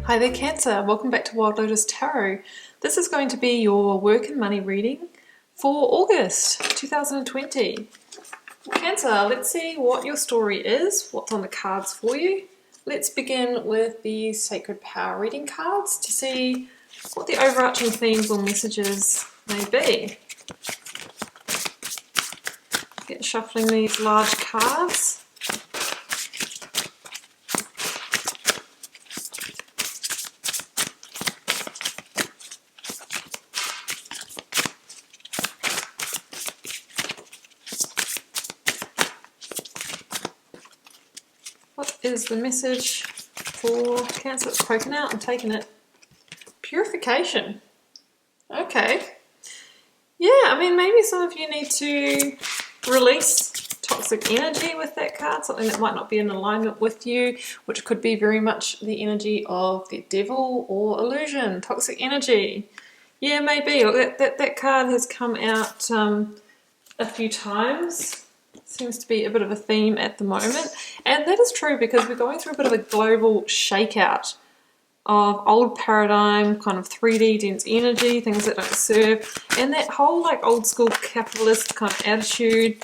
Hi there Cancer, welcome back to Wild Lotus Tarot. This is going to be your work and money reading for August 2020. Cancer, let's see what your story is, what's on the cards for you. Let's begin with the Sacred Power reading cards to see what the overarching themes or messages may be. Get shuffling these large cards. What is the message for Cancer? It's poking out, I'm taking it. Purification. Okay. Yeah, I mean, maybe some of you need to release toxic energy with that card, something that might not be in alignment with you, which could be very much the energy of the devil or illusion, toxic energy. Yeah, maybe. That card has come out a few times. Seems to be a bit of a theme at the moment, and that is true because we're going through a bit of a global shakeout of old paradigm, kind of 3D dense energy, things that don't serve, and that whole like old school capitalist kind of attitude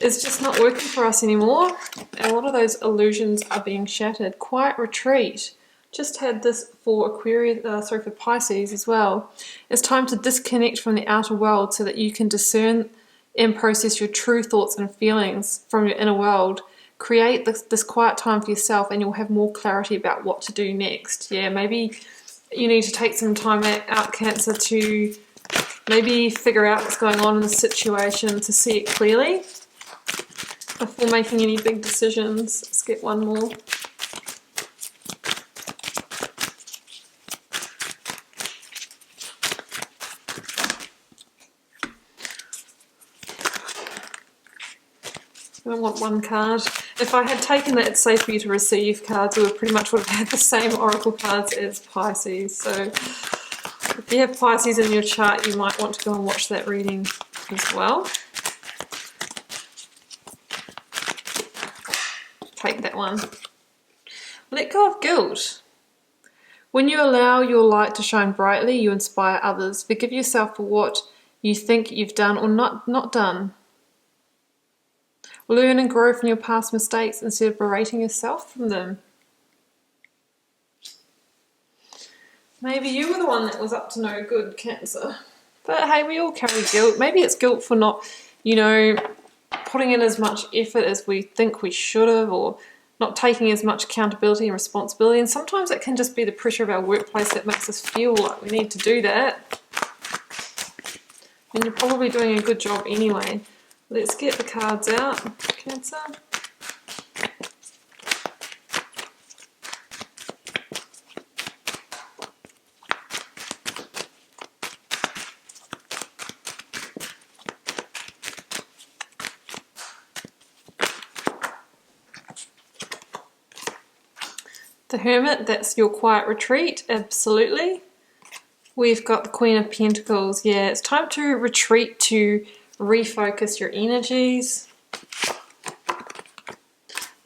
is just not working for us anymore. And a lot of those illusions are being shattered. Quiet retreat. Just had this for Aquarius, for Pisces as well. It's time to disconnect from the outer world so that you can discern and process your true thoughts and feelings from your inner world. Create this quiet time for yourself and you'll have more clarity about what to do next. Yeah, maybe you need to take some time out, Cancer, to maybe figure out what's going on in the situation, to see it clearly before making any big decisions. Let's get one more. I want one card. If I had taken that it's safe for you to receive cards, we pretty much would have had the same oracle cards as Pisces. So if you have Pisces in your chart, you might want to go and watch that reading as well. Take that one. Let go of guilt. When you allow your light to shine brightly, you inspire others. Forgive yourself for what you think you've done or not done. Learn and grow from your past mistakes instead of berating yourself from them. Maybe you were the one that was up to no good, Cancer. But hey, we all carry guilt. Maybe it's guilt for not, putting in as much effort as we think we should have, or not taking as much accountability and responsibility. And sometimes it can just be the pressure of our workplace that makes us feel like we need to do that. And you're probably doing a good job anyway. Let's get the cards out, Cancer. The Hermit, that's your quiet retreat, absolutely. We've got the Queen of Pentacles. Yeah, it's time to retreat, to refocus your energies.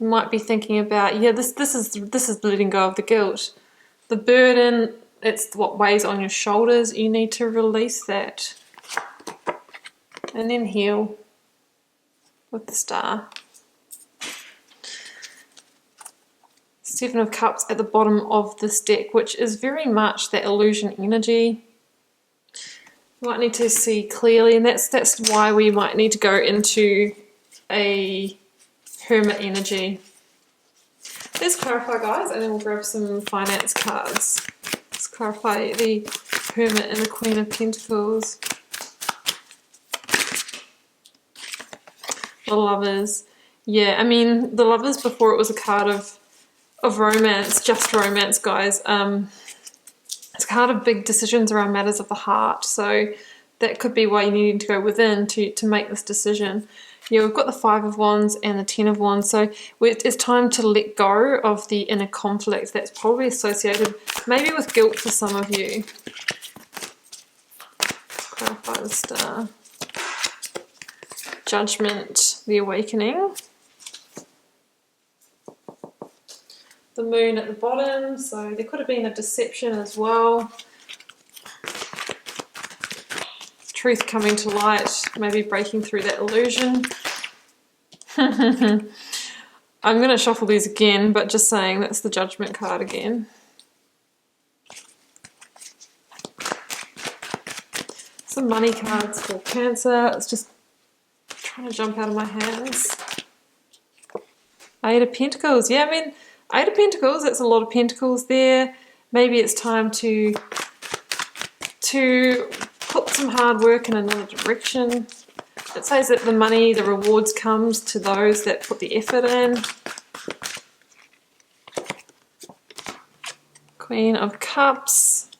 You might be thinking about, yeah, this is letting go of the guilt. The burden, it's what weighs on your shoulders. You need to release that. And then heal with the Star. Seven of Cups at the bottom of this deck, which is very much that illusion energy. You might need to see clearly, and that's why we might need to go into a Hermit energy. Let's clarify, guys, and then we'll grab some finance cards. Let's clarify the Hermit and the Queen of Pentacles. The Lovers. Yeah, I mean, the Lovers before it was a card of romance, just romance, guys. It's a card of big decisions around matters of the heart, so that could be why you need to go within to make this decision. Yeah, we've got the Five of Wands and the Ten of Wands, so it's time to let go of the inner conflict that's probably associated maybe with guilt for some of you. Clarify the Star. Judgment, the Awakening. the moon at the bottom, so there could have been a deception as well. Truth coming to light, maybe breaking through that illusion. I'm going to shuffle these again, but just saying that's the Judgment card again. Some money cards for Cancer. It's just trying to jump out of my hands. Eight of Pentacles. Yeah, I mean, Eight of Pentacles, that's a lot of pentacles there. Maybe it's time to put some hard work in another direction. It says that the money, the rewards comes to those that put the effort in. Queen of Cups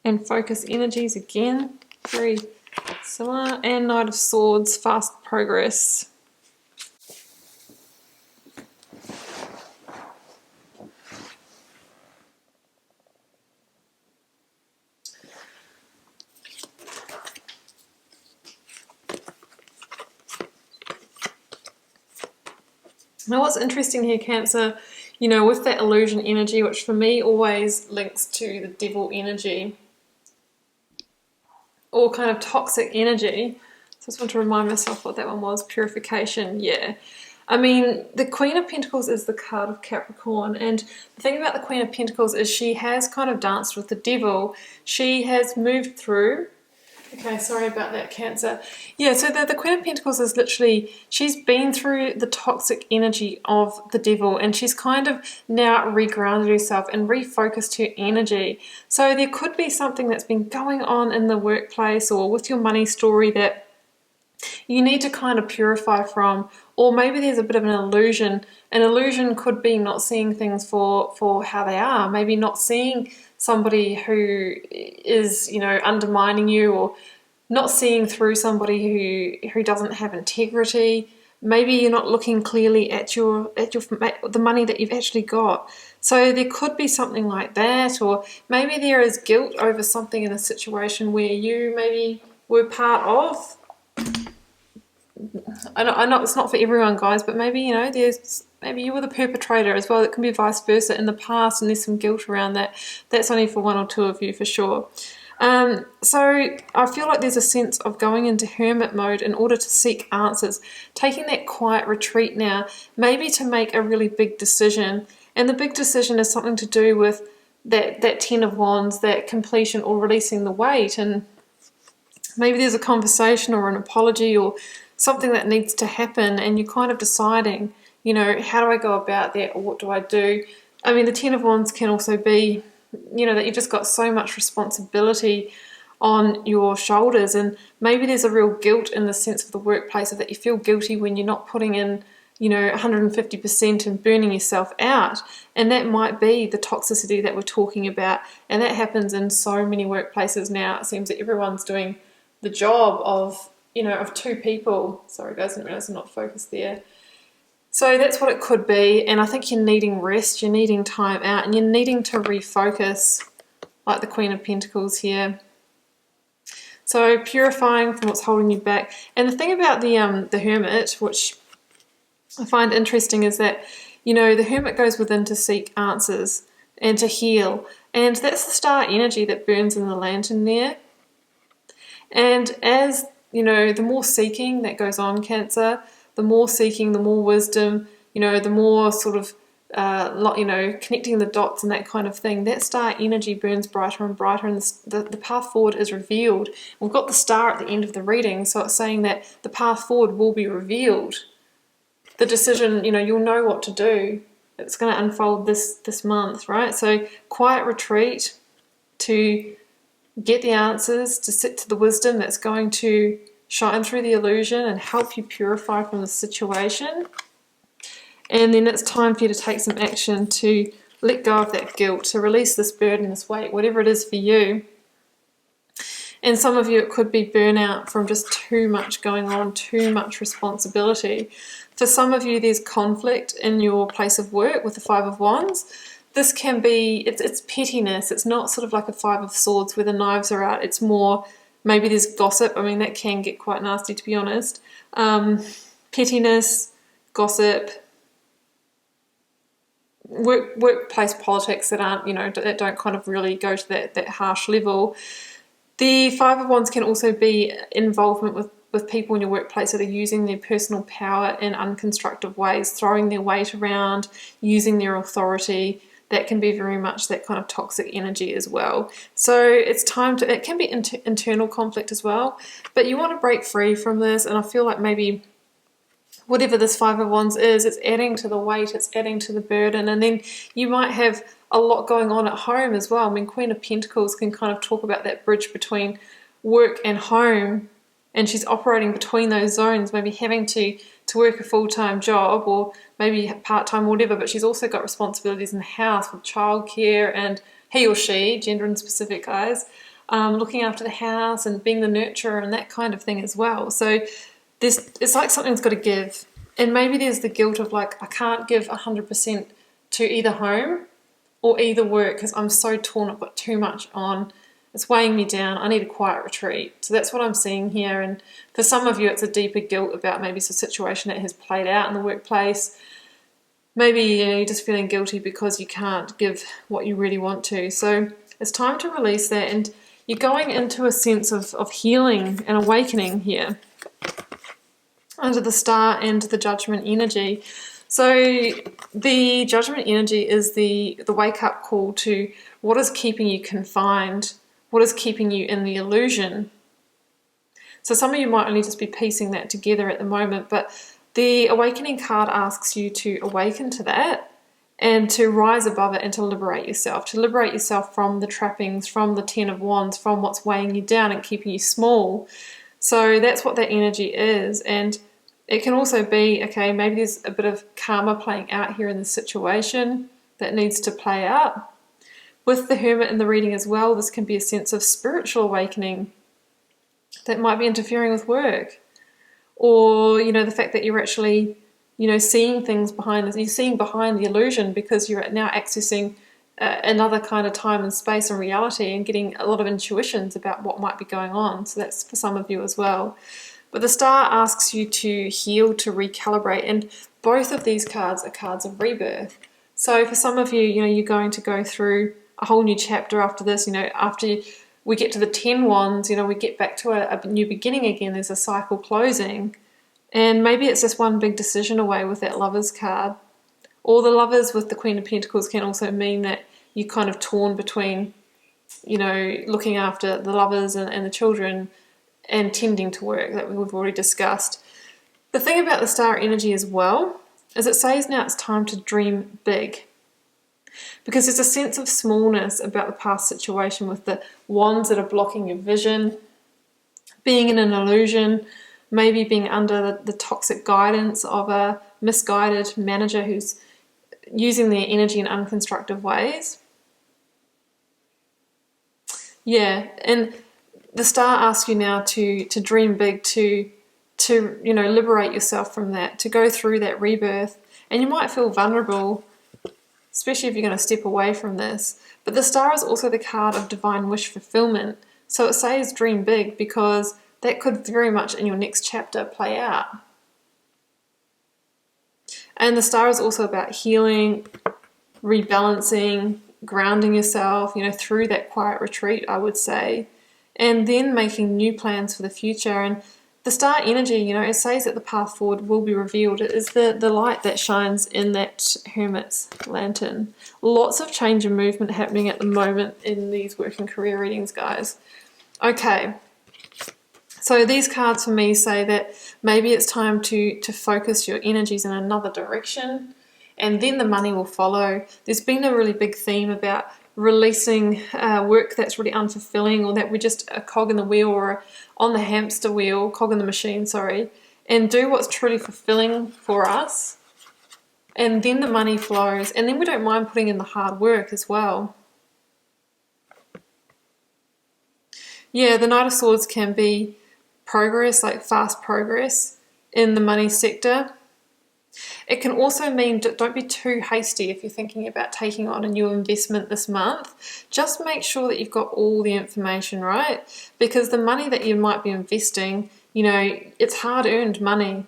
and focus energies again. Very similar. And Knight of Swords, fast progress. Now what's interesting here, Cancer, you know, with that illusion energy, which for me always links to the devil energy, or kind of toxic energy. So I just want to remind myself what that one was. Purification, yeah. I mean, the Queen of Pentacles is the card of Capricorn, and the thing about the Queen of Pentacles is she has kind of danced with the devil. She has moved through. Okay, sorry about that, Cancer. Yeah, so the Queen of Pentacles is literally, she's been through the toxic energy of the devil, and she's kind of now regrounded herself and refocused her energy. So there could be something that's been going on in the workplace or with your money story that you need to kind of purify from, or maybe there's a bit of an illusion. An illusion could be not seeing things for how they are, maybe not seeing somebody who is, you know, undermining you, or not seeing through somebody who doesn't have integrity. Maybe you're not looking clearly at the money that you've actually got. So there could be something like that, or maybe there is guilt over something in a situation where you maybe were part of. I know it's not for everyone, guys, but maybe, you know, maybe you were the perpetrator as well. It can be vice versa in the past, and there's some guilt around that. That's only for one or two of you for sure. So I feel like there's a sense of going into hermit mode in order to seek answers, taking that quiet retreat now, maybe to make a really big decision. And the big decision is something to do with that Ten of Wands, that completion or releasing the weight. And maybe there's a conversation or an apology or something that needs to happen, and you're kind of deciding, you know, how do I go about that, or what do I do? I mean, the Ten of Wands can also be, you know, that you've just got so much responsibility on your shoulders, and maybe there's a real guilt in the sense of the workplace, of that you feel guilty when you're not putting in, you know, 150% and burning yourself out. And that might be the toxicity that we're talking about, and that happens in so many workplaces now. It seems that everyone's doing the job of, you know, of two people. Sorry guys, I didn't realize I'm not focused there. So that's what it could be, and I think you're needing rest, you're needing time out, and you're needing to refocus, like the Queen of Pentacles here. So purifying from what's holding you back. And the thing about the Hermit, which I find interesting, is that, you know, the Hermit goes within to seek answers and to heal, and that's the star energy that burns in the lantern there. And as, you know, the more seeking that goes on, Cancer, the more seeking, the more wisdom, you know, the more sort of, you know, connecting the dots and that kind of thing, that star energy burns brighter and brighter, and the path forward is revealed. We've got the star at the end of the reading, so it's saying that the path forward will be revealed. The decision, you know, you'll know what to do. It's going to unfold this month, right? So quiet retreat to get the answers, to sit to the wisdom that's going to shine through the illusion and help you purify from the situation. And then it's time for you to take some action to let go of that guilt, to release this burden, this weight, whatever it is for you. And some of you, it could be burnout from just too much going on, too much responsibility. For some of you, there's conflict in your place of work with the Five of Wands. This can be, it's pettiness. It's not sort of like a Five of Swords where the knives are out. It's more, maybe there's gossip. I mean, that can get quite nasty, to be honest. Pettiness, gossip, workplace politics that aren't, that don't kind of really go to that harsh level. The Five of Wands can also be involvement with people in your workplace that are using their personal power in unconstructive ways, throwing their weight around, using their authority. That can be very much that kind of toxic energy as well. So it's time to, it can be internal conflict as well, but you want to break free from this. And I feel like maybe whatever this Five of Wands is, it's adding to the weight, it's adding to the burden. And then you might have a lot going on at home as well. I mean, Queen of Pentacles can kind of talk about that bridge between work and home, and she's operating between those zones, maybe having to work a full-time job or maybe part-time or whatever, but she's also got responsibilities in the house with childcare, and he or she, gender and specific guys, looking after the house and being the nurturer and that kind of thing as well. So it's like something's got to give. And maybe there's the guilt of like, I can't give 100% to either home or either work because I'm so torn, I've got too much on. It's weighing me down. I need a quiet retreat. So that's what I'm seeing here. And for some of you, it's a deeper guilt about maybe it's a situation that has played out in the workplace. Maybe you're just feeling guilty because you can't give what you really want to. So it's time to release that. And you're going into a sense of healing and awakening here under the Star and the Judgment energy. So the Judgment energy is the wake-up call to what is keeping you confined, what is keeping you in the illusion. So some of you might only just be piecing that together at the moment, but the Awakening card asks you to awaken to that and to rise above it and to liberate yourself from the trappings, from the Ten of Wands, from what's weighing you down and keeping you small. So that's what that energy is. And it can also be, okay, maybe there's a bit of karma playing out here in the situation that needs to play out. With the Hermit in the reading as well, this can be a sense of spiritual awakening that might be interfering with work. Or, the fact that you're actually, seeing things behind this. You're seeing behind the illusion because you're now accessing another kind of time and space and reality and getting a lot of intuitions about what might be going on. So that's for some of you as well. But the Star asks you to heal, to recalibrate, and both of these cards are cards of rebirth. So for some of you, you're going to go through a whole new chapter after this. After we get to the 10 Wands, we get back to a new beginning again. There's a cycle closing. And maybe it's just one big decision away with that Lovers card. Or the Lovers with the Queen of Pentacles can also mean that you're kind of torn between, looking after the lovers and the children and tending to work that we've already discussed. The thing about the Star energy as well is it says now it's time to dream big. Because there's a sense of smallness about the past situation with the wands that are blocking your vision, being in an illusion, maybe being under the toxic guidance of a misguided manager who's using their energy in unconstructive ways. Yeah, and the Star asks you now to dream big, to liberate yourself from that, to go through that rebirth. And you might feel vulnerable, especially if you're going to step away from this. But the Star is also the card of divine wish fulfillment. So it says dream big because that could very much in your next chapter play out. And the Star is also about healing, rebalancing, grounding yourself, through that quiet retreat, I would say. And then making new plans for the future. And the Star energy, it says that the path forward will be revealed. It is the light that shines in that Hermit's lantern. Lots of change and movement happening at the moment in these work and career readings, guys. Okay, so these cards for me say that maybe it's time to focus your energies in another direction, and then the money will follow. There's been a really big theme about releasing work that's really unfulfilling, or that we're just a cog in the wheel or on the hamster wheel, cog in the machine, sorry, and do what's truly fulfilling for us. And then the money flows, and then we don't mind putting in the hard work as well. Yeah, the Knight of Swords can be progress, like fast progress in the money sector. It can also mean don't be too hasty if you're thinking about taking on a new investment this month. Just make sure that you've got all the information right, because the money that you might be investing, it's hard-earned money.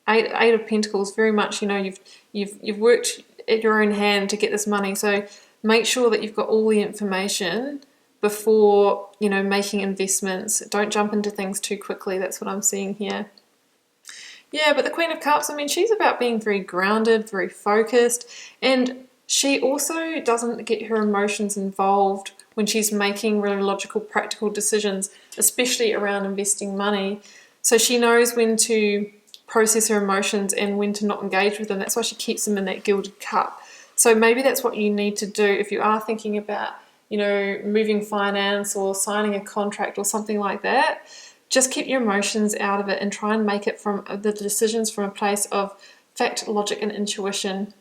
Eight of Pentacles, very much, you've worked at your own hand to get this money. So make sure that you've got all the information before, you know, making investments. Don't jump into things too quickly. That's what I'm seeing here. Yeah, but the Queen of Cups, I mean, she's about being very grounded, very focused, and she also doesn't get her emotions involved when she's making really logical, practical decisions, especially around investing money. So she knows when to process her emotions and when to not engage with them. That's why she keeps them in that gilded cup. So maybe that's what you need to do if you are thinking about, you know, moving finance or signing a contract or something like that. Just keep your emotions out of it and try and make it from the decisions from a place of fact, logic, and intuition.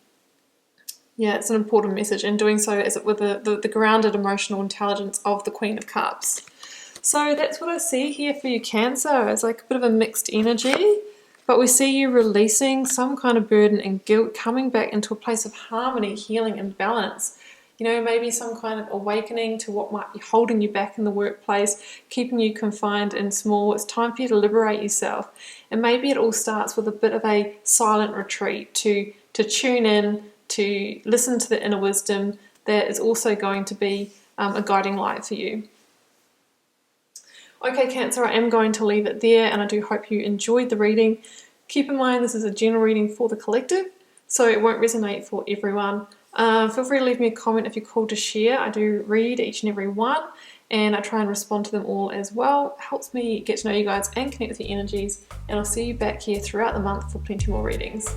Yeah, it's an important message, and doing so is with the grounded emotional intelligence of the Queen of Cups. So that's what I see here for you, Cancer. It's like a bit of a mixed energy, but we see you releasing some kind of burden and guilt, coming back into a place of harmony, healing, and balance. You know, maybe some kind of awakening to what might be holding you back in the workplace, keeping you confined and small. It's time for you to liberate yourself. And maybe it all starts with a bit of a silent retreat to tune in, to listen to the inner wisdom that is also going to be a guiding light for you. Okay, Cancer, I am going to leave it there, and I do hope you enjoyed the reading. Keep in mind this is a general reading for the collective, so it won't resonate for everyone. Feel free to leave me a comment if you're called to share. I do read each and every one, and I try and respond to them all as well. It helps me get to know you guys and connect with your energies, and I'll see you back here throughout the month for plenty more readings.